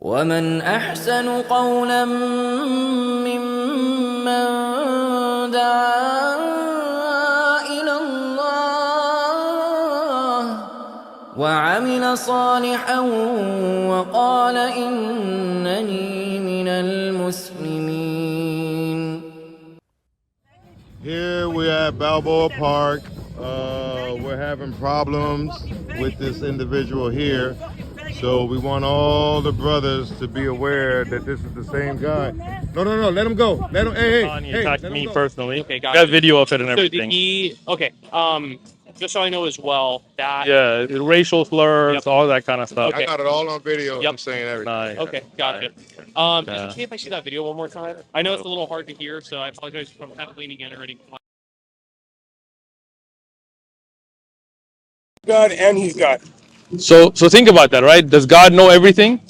ومن أحسن قولا ممن دعا إلى الله وعمل صالحا وقال إنني من المسلمين. Here we're at Balboa Park. We're having problems with this individual here. So we want all the brothers to be aware that this is the same guy. No, let him go. Let him, He hey, attacked let him me go. personally. Okay, Got gotcha. video of it and So everything. just so I know as well, that... Yeah, racial slurs, all that kind of stuff. Okay. I got it all on video. Yep. I'm saying everything. Nice. Okay, gotcha. Yeah. Is it okay if I see that video one more time? I know it's a little hard to hear, so I apologize if I'm kind of leaning in already. God and he's God. So think about that, right? Does God know everything?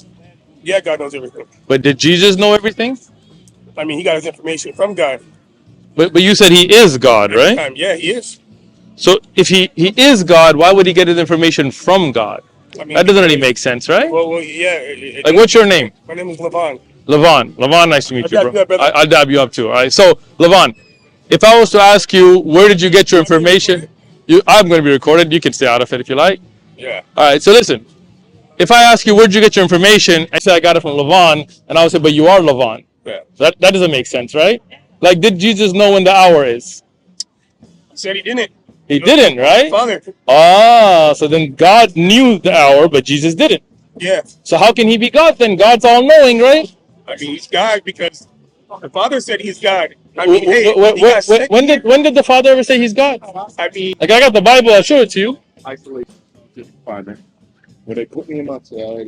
Yeah, God knows everything. But did Jesus know everything? I mean, he got his information from God. But you said he is God, right? Yeah, he is. So if he is God, why would he get his information from God? I mean, That doesn't really make sense, right? Well, yeah. Like, what's your name? My name is Levon. Levon, nice to meet you, bro. brother. I'll dab you up too. All right. So, Levon, if I was to ask you, where did you get your information? I'm going to be recorded. You can stay out of it if you like. Yeah. All right. So listen, if I ask you, where did you get your information? I say I got it from Levon, and I would say, but you are Levon. Yeah. That doesn't make sense, right? Like, did Jesus know when the hour is? He said he didn't. He didn't, right? Father. So then God knew the hour, but Jesus didn't. Yeah. So how can he be God then? God's all-knowing, right? I mean, he's God because the Father said he's God. I mean, when did the Father ever say he's God? I mean, like, I got the Bible, I'll show it to you. Isolate the Father. When they put me in my cell.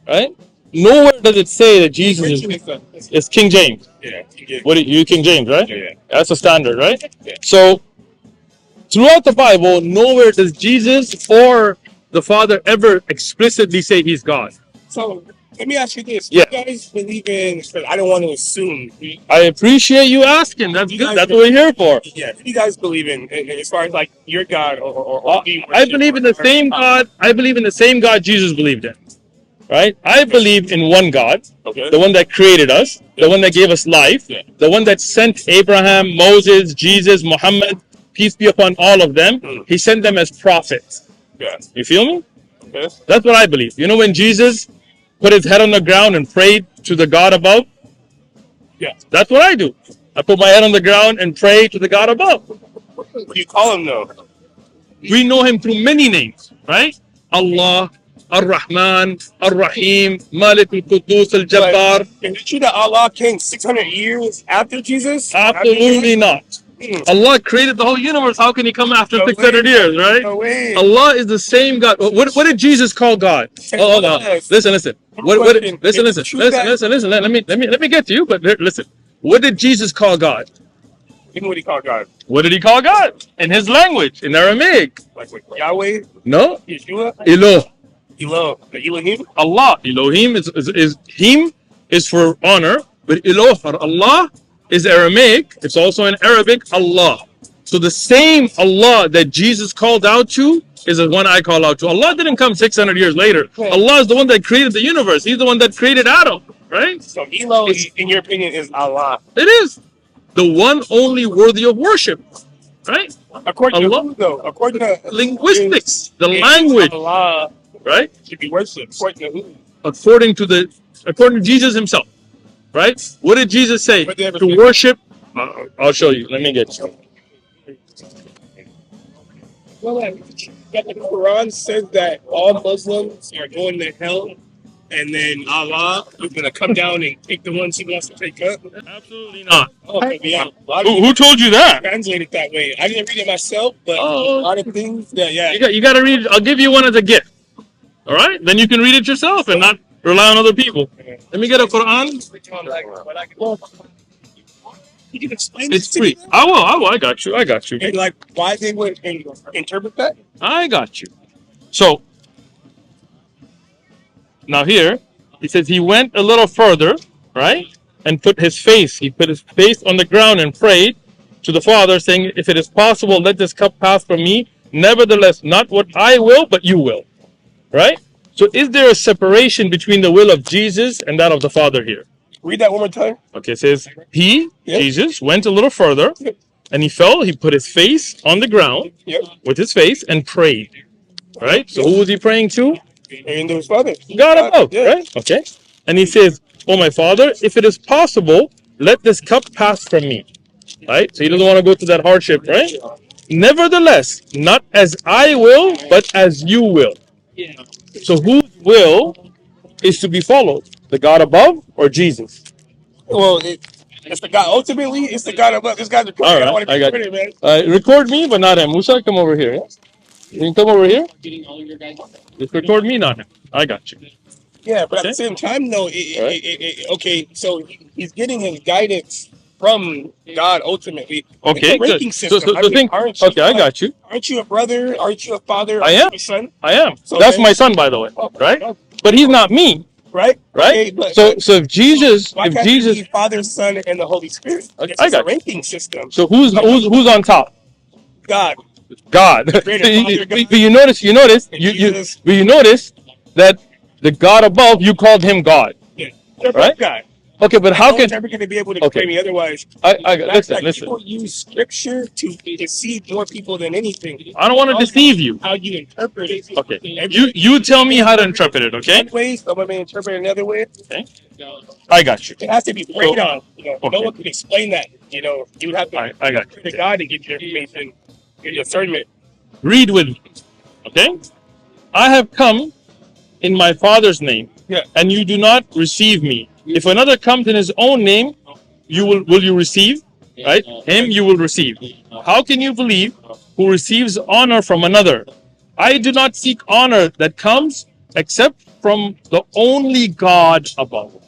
Right? Nowhere does it say that Jesus is King James. Yeah. You King James, right? Yeah. That's a standard, right? Yeah. So throughout the Bible, nowhere does Jesus or the Father ever explicitly say he's God. So let me ask you this. Yeah. You guys believe in, I don't want to assume. I appreciate you asking. That's good. That's what we're here for. Yeah. Who do you guys believe in as far as like your God or I believe in the same God. I believe in the same God Jesus believed in. Right? I believe in one God, the one that created us, the one that gave us life, the one that sent Abraham, Moses, Jesus, Muhammad, peace be upon all of them. He sent them as prophets. Yeah. You feel me? Okay. That's what I believe. You know when Jesus put his head on the ground and prayed to the God above? Yeah. That's what I do. I put my head on the ground and pray to the God above. What do you call him though? We know him through many names, right? Allah, Ar-Rahman, Ar-Rahim, Malik al-Quddus al-Jabbar. Is it true that Allah came 600 years after Jesus? Absolutely not. Allah created the whole universe. How can he come after 600 years, right? No way. Allah is the same God. What did Jesus call God? Hold on. Listen. Listen. Let me get to you, but listen. What did Jesus call God? You know what he called God? What did he call God? In his language, in Aramaic. Like what, Yahweh? No. Yeshua? Eloh. Elohim? Allah. Elohim is for honor, but Eloh or Allah is Aramaic. It's also in Arabic, Allah. So the same Allah that Jesus called out to is the one I call out to. Allah didn't come 600 years later. Allah is the one that created the universe. He's the one that created Adam, right? So Eloh, in your opinion, is Allah. It is. The one only worthy of worship, right? According Allah, to who, though? According to linguistics, the language, Allah right? should be worshipped. According to who? According to Jesus himself, right? What did Jesus say? To worship? I'll show you. Let me get you. Well, the Quran says that all Muslims are going to hell, and then Allah is going to come down and take the ones he wants to take up. Absolutely not. Okay, yeah. Who told you that? Translate it that way. I didn't read it myself, but a lot of things that, yeah. You got to read it. I'll give you one as a gift. All right? Then you can read it yourself and not rely on other people. Let me get a Quran. You can explain It's free. I will. I got you. And like why they would interpret that? I got you. So, now here, he says he went a little further, right? And he put his face on the ground and prayed to the Father, saying, if it is possible, let this cup pass from me. Nevertheless, not what I will, but you will. Right? So is there a separation between the will of Jesus and that of the Father here? Read that one more time. Okay, it says, he, Jesus, went a little further, and he fell, he put his face on the ground with his face and prayed. Right? So who was he praying to? And his Father. God above, right? Okay. And he says, oh my Father, if it is possible, let this cup pass from me. Right? So he doesn't want to go through that hardship, right? Nevertheless, not as I will, but as you will. So whose will is to be followed? The God above or Jesus? Well, it's the God. Ultimately, it's the God above. This guy's recording. All right, I want to I be got recorded, man. record me, but not him. Musa, come over here. Yeah? You can come over here. Just record me, not him. I got you. Yeah, but at the same time, though, okay, so he's getting his guidance from God ultimately. Okay, it's a ranking good. system. So the thing, okay, I got you. Aren't you a brother? Aren't you a father? I am. A son? I am. So that's then, my son, by the way, right? But he's not me, right? right? Okay, so if Jesus, why can't he be Father, Son, and the Holy Spirit? Okay, It's a ranking system. So who's on top? God. God. But you notice that the God above, you called him God. Yeah. Right? God. Okay, but how no can one's ever going to be able to explain me otherwise? Listen. People use scripture to deceive more people than anything. I don't want to deceive you. How you interpret it? Okay, you tell me how to interpret it. Okay. One way, someone may interpret it another way. Okay. I got you. It has to be prayed on. No one can explain that. You would have to I got you. pray to God to get your information, your discernment. Read with me. Okay. I have come in my Father's name, and you do not receive me. If another comes in his own name, will you receive? Right? Him you will receive. How can you believe who receives honor from another? I do not seek honor that comes except from the only God above.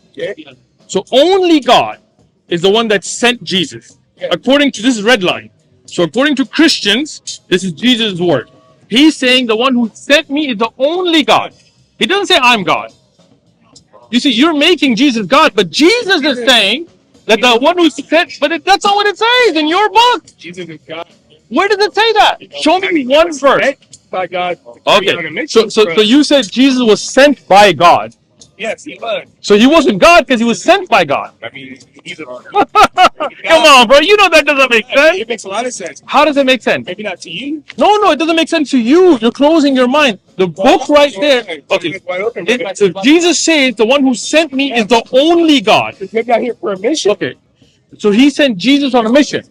So only God is the one that sent Jesus. According to this red line. So according to Christians, this is Jesus' word. He's saying the one who sent me is the only God. He doesn't say I'm God. You see, you're making Jesus God, but Jesus is saying that the one who sent, but that's not what it says in your book. Jesus is God. Where does it say that? Show me one verse. By God. Okay, so you said Jesus was sent by God. Yes, he was. So he wasn't God because he was sent by God. I mean, he's a Come on, bro. You know that doesn't make sense. It makes a lot of sense. How does it make sense? Maybe not to you. No, it doesn't make sense to you. You're closing your mind. The book right there. Okay. So Jesus says the one who sent me is the only God. Maybe I'm here for a mission. Okay. So he sent Jesus on a mission.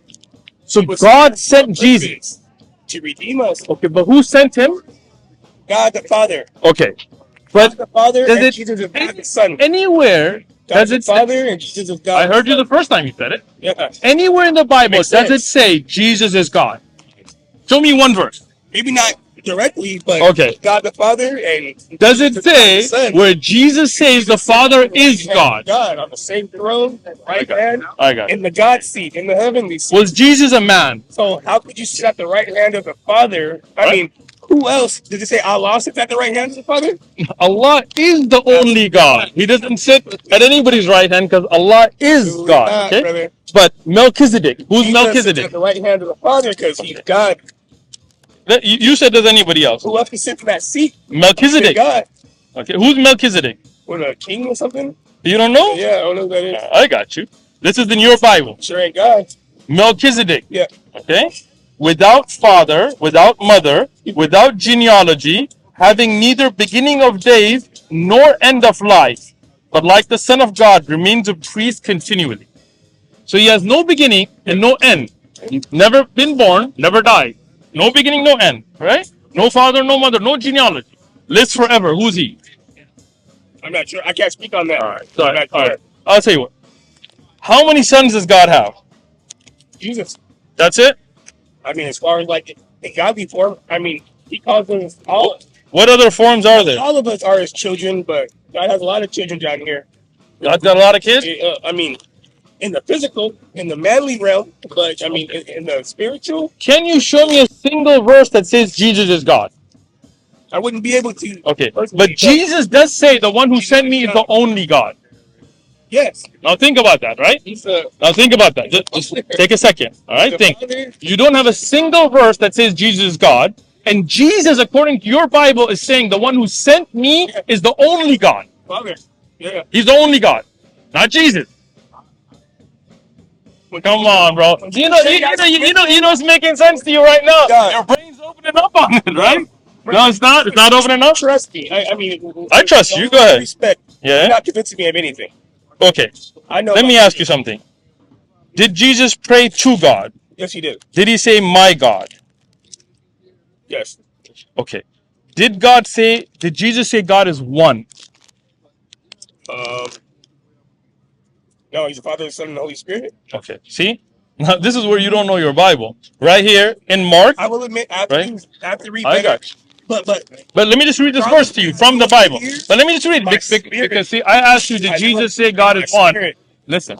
So God sent Jesus to redeem us. Okay, but who sent him? God the Father. Okay. But God the Father does and it Jesus is God the Son. Anywhere God the Father and Jesus is God. I heard you the first time you said it. Yeah. Anywhere in the Bible does it say Jesus is God? Show me one verse. Maybe not directly, but okay. God the Father and does it say where Jesus says the Father is God? God on the same throne, right hand, I got in the God seat, in the heavenly seat. Was Jesus a man? So how could you sit at the right hand of the Father? I mean, who else? Did it say Allah sits at the right hand of the Father? Allah is the only God. He doesn't sit at anybody's right hand because Allah is God. Okay? Brother. But Melchizedek, who's Melchizedek? At the right hand of the Father because he's God. You said there's anybody else. Who else can sit in that seat? Melchizedek. God. Okay, who's Melchizedek? What, a king or something? You don't know? Yeah, I don't know who that is. I got you. This is in your Bible. Sure ain't God. Melchizedek. Yeah. Okay? Without father, without mother, without genealogy, having neither beginning of days nor end of life, but like the Son of God remains a priest continually. So he has no beginning and no end. Never been born, never died. No beginning, no end. Right? No father, no mother, no genealogy. Lives forever. Who's he? I'm not sure. I can't speak on that. All right. Sorry. All right. I'll tell you what. How many sons does God have? Jesus. That's it? I mean, as far as like in godly form, I mean, he calls us all. What other forms are there? All of us are his children, but God has a lot of children down here. God's got a lot of kids? I mean, in the physical, in the manly realm, but I mean, in the spiritual. Can you show me a single verse that says Jesus is God? I wouldn't be able to. Okay, but Jesus does say the one who sent me is the only God. Yes. Now think about that, right? Now think about that. Just take a second. All right, think. You don't have a single verse that says Jesus is God, And Jesus, according to your Bible, is saying the one who sent me is the only God. Father. Yeah. He's the only God, not Jesus. Come on, bro. You know, it's making sense to you right now. Your brain's opening up on it, right? No, it's not. It's not opening up. Trust me. I mean, I trust you. Go ahead. Respect. Yeah. You're not convincing me of anything. Okay. I know. Let me ask you something. Did Jesus pray to God? Yes, he did. Did he say, "My God"? Yes. Okay. Did Jesus say God is one? No, he's the Father, the Son, and the Holy Spirit. Okay. See? Now, this is where you don't know your Bible. Right here in Mark. I will admit, I have to read I better. got you. But let me just read this verse to you from the Bible. But let me just read it because see, I asked you, did Jesus say God is one? Listen.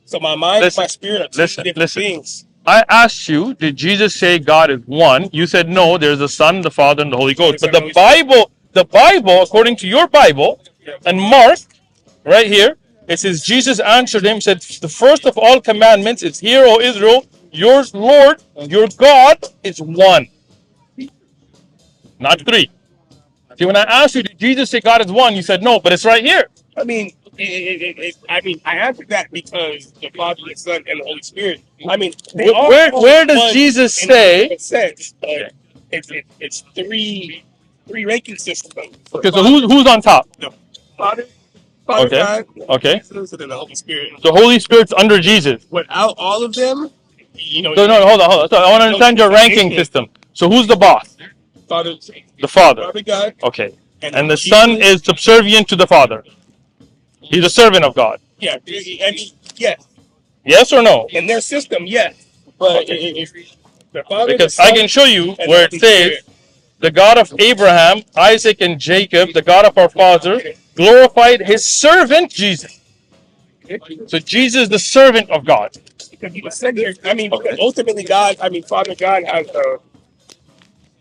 So my mind and my spirit are two different things. I asked you, did Jesus say God is one? You said no, there's the Son, the Father, and the Holy Ghost. But the Bible, according to your Bible, and Mark, right here, it says Jesus answered him, said, the first of all commandments is, hear, O Israel, your Lord, your God is one. Not three. See, when I asked you, did Jesus say God is one? You said no, but it's right here. I mean, I answered that because the Father, the Son, and the Holy Spirit. I mean, where does Jesus say? It's three ranking system. Okay, so who's on top? The Father, God, Jesus, and then the Holy Spirit. The Holy Spirit's under Jesus. Without all of them, No, hold on. So I want to understand your ranking system. So who's the boss? Father. The Father. Father, God. Okay. And the Son is subservient to the Father. He's a servant of God. Yeah. I mean, yes. Yes or no? In their system, yes. But if the Father, because the Son, I can show you where it says, the God of Abraham, Isaac, and Jacob, the God of our father, glorified his servant Jesus. So Jesus is the servant of God. Because he was sent here. I mean, because ultimately God, Father God has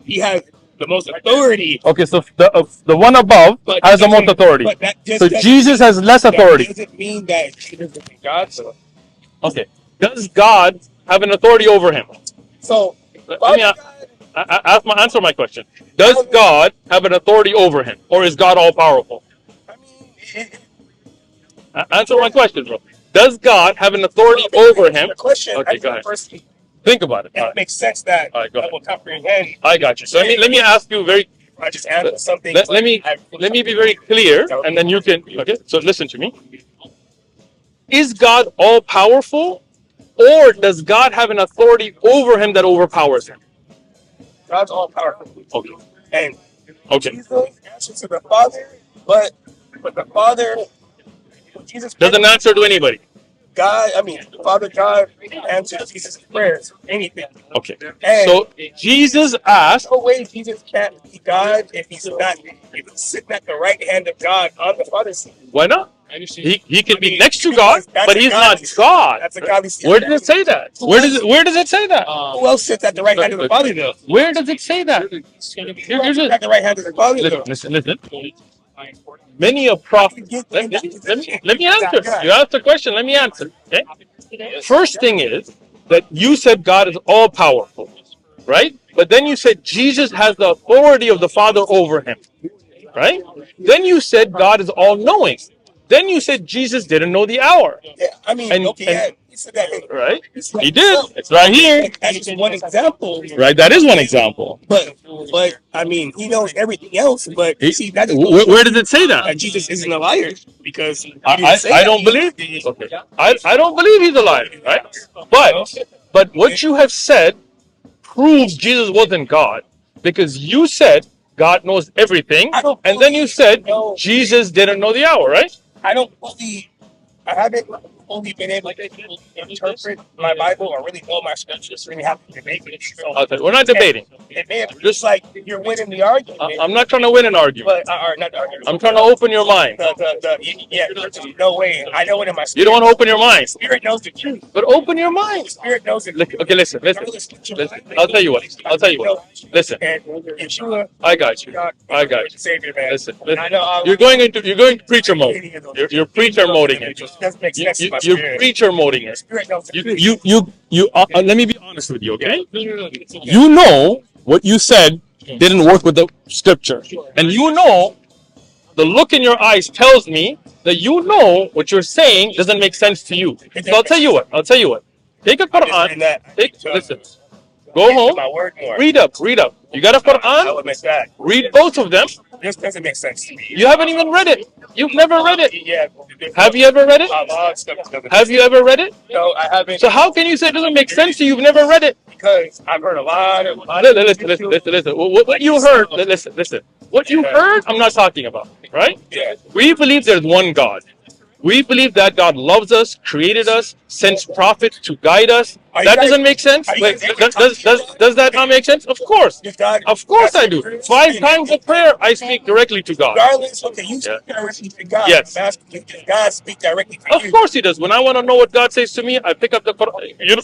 he has the most authority. Okay, so the one above has the most authority. So Jesus has less authority. That doesn't mean that Jesus is God. So. Okay. Does God have an authority over him? So let me answer my question. Does God have an authority over him, or is God all powerful? I mean, answer my question, bro. Does God have an authority over him? The question. Okay, go ahead. Think about it. It makes sense that I will comprehend. I got you. So let me ask you very. I just answer something. Let me be very clear, and then you can. Okay. So listen to me. Is God all powerful, or does God have an authority over him that overpowers him? God's all powerful. Okay. And Jesus answers to the Father, but the Father, Jesus doesn't answer to anybody. Father God answers Jesus' prayers, anything. Okay. And so Jesus asked. No way Jesus can't be God if he's sitting at the right hand of God on the Father's seat. Why not? He can be next to God, but he's not God. That's a godly seat. Where does it say that? Where does it say that? Who else sits at the right hand of the Father though? Where does it say that? At the right hand of the Father though. Listen. Many a prophet. Let me answer. You asked a question. Let me answer. Okay. First thing is that you said God is all powerful, right? But then you said Jesus has the authority of the Father over him, right? Then you said God is all knowing. Then you said Jesus didn't know the hour. Yeah, he said that. Right? He did. It's right here. That's just one example. Right, that is one example. But he knows everything else. But where does it say that? Jesus isn't a liar because I don't believe. Okay. I don't believe he's a liar, right? But what you have said proves Jesus wasn't God, because you said God knows everything, and then you said Jesus didn't know the hour, right? I haven't only been able to interpret my Bible or really know my scriptures. Really have to debate it. So, we're not debating. It may have just like you're winning the argument. I'm not trying to win an argument. Not the argument. I'm trying to open your mind. There's no way. I know it in my spirit. You don't want to open your mind. Spirit knows the truth. But open your mind. Spirit knows it. Okay, listen. I'll tell you what. Listen. I got you. Listen. You're going to preacher mode. You're preacher moding it. You're preacher moding it. You let me be honest with you, okay? You know what you said didn't work with the scripture. And you know, the look in your eyes tells me that you know what you're saying doesn't make sense to you. So I'll tell you what. Take a Quran. Listen. Go home. Read up. You got a Quran? Read both of them. This doesn't make sense to me. You haven't even read it. You've never read it. Yeah. Have you ever read it? Have you ever read it? No, I haven't. So how can you say it doesn't make sense to you? You've never read it. Because I've heard a lot of. Listen. What you heard? Listen. What you heard, I'm not talking about. Right? Yeah. We believe there's one God. We believe that God loves us, created us, sends prophets to guide us. That doesn't make sense? Wait, does that not make sense? Of course. Of course I do. 5 times a prayer, I speak directly to God. Regardless, okay, you speak directly to God. Yes. Does God speak directly to you? Of course he does. When I want to know what God says to me, I pick up the Quran. You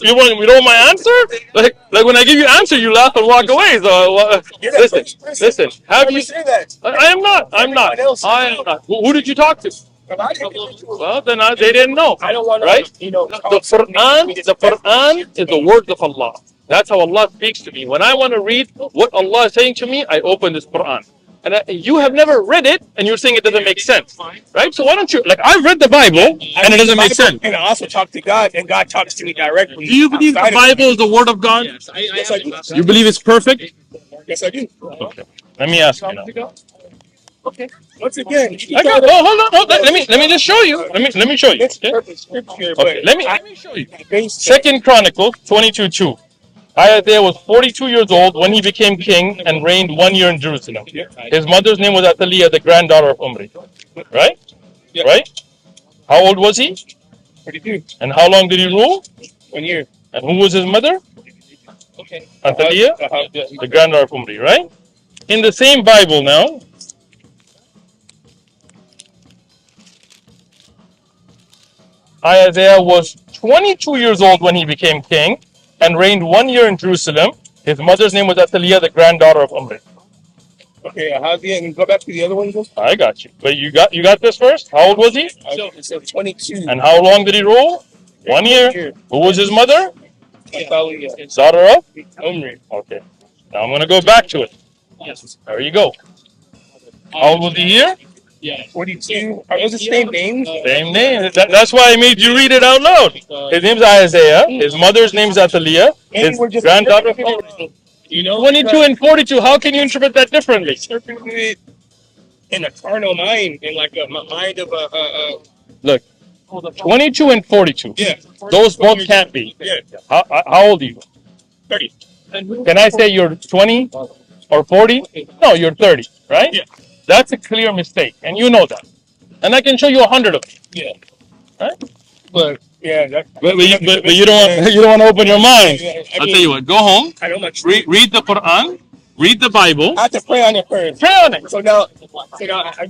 know my answer? Like when I give you answer, you laugh and walk away. So listen. Have you? I am not. I am not. Who did you talk to? Well, then they didn't know. I don't want to, right? The Quran is the words of Allah. That's how Allah speaks to me. When I want to read what Allah is saying to me, I open this Quran. And you have never read it, and you're saying it doesn't make sense, right? So why don't you, like, I've read the Bible, and it doesn't make sense. And I also talk to God, and God talks to me directly. Do you believe the Bible is the word of God? Yes, I do. You believe it's perfect? Yes, I do. Okay. Let me ask you now. Okay. Once again, hold on. Let me just show you. Let me show you. Okay. Let me show you. 2 Chronicles 22:2. Isaiah was 42 years old when he became king and reigned 1 year in Jerusalem. His mother's name was Athaliah, the granddaughter of Omri. Right? Right? How old was he? 42. And how long did he rule? 1 year. And who was his mother? Okay. Athaliah, the granddaughter of Omri. Right? In the same Bible now. Isaiah was 22 years old when he became king and reigned 1 year in Jerusalem. His mother's name was Athaliah, the granddaughter of Omri. Okay, and go back to the other one. I got you. But you got this first? How old was he? So 22. And how long did he rule? 1 year. Who was his mother? Athaliah. Daughter of? Omri. Okay. Now I'm going to go back to it. Yes. There you go. How old was he here? Yeah. 42. Are those the same names? Same name. That's why I made you read it out loud. His name's Isaiah. His mother's name's Athaliah. His granddaughter. 22 and 42. How can you interpret that differently? In a carnal mind, in like a mind of a. Look, 22 and 42. Yeah. Those both can't be. Yeah. How old are you? 30. Can I say you're 20 or 40? No, you're 30, right? Yeah. That's a clear mistake, and you know that. And I can show you 100 of them. Yeah. Right? But yeah, but you don't want to open your mind. I'll tell you what. Go home. I don't much. Read the Quran. Read the Bible. I have to pray on it first. Pray on it. So now I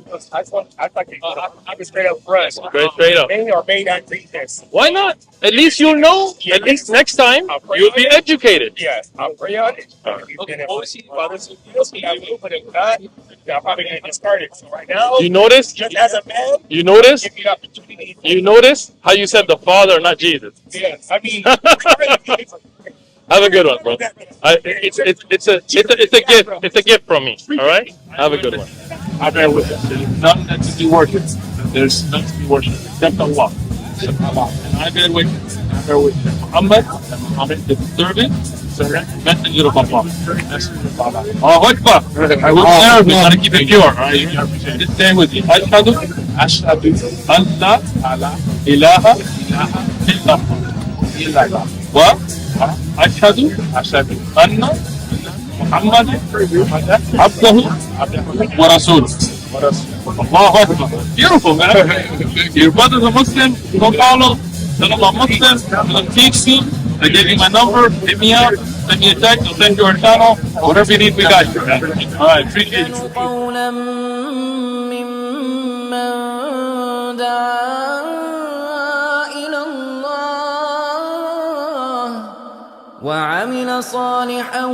can straight up brush. Straight up. May or may not read this. Why not? At least you'll know. At least next time you'll be educated. Yes, I'll pray on it. And if I see others who else I'm probably going to discard it. So right now, You notice? just as a man, You notice? give me the opportunity. You notice how you said the Father, not Jesus. Yes, I mean. Have a good one, bro. It's a gift. It's a gift from me. All right. Have a good one. I bear witness. There's none that to be worshipped. There's none to be worshipped except Allah. And I bear witness. Muhammad and Muhammad is the servant, messenger of Allah. Allahu Akbar. I will serve. We gotta keep it pure. All right. Just stay with you. Ashhadu an la ilaha illallah. What? أشهد أن محمد عبده ورسوله. الله أكبر. Beautiful, man. Your brother's a Muslim. Go follow. Tell him I'm Muslim. Tell him teach you. I gave you my number. Hit me up. Send me a text. I'll send you our channel. Whatever you need, we got you, man. All right. Appreciate you. قولا ممن دعا إلى الله وعمل صالحا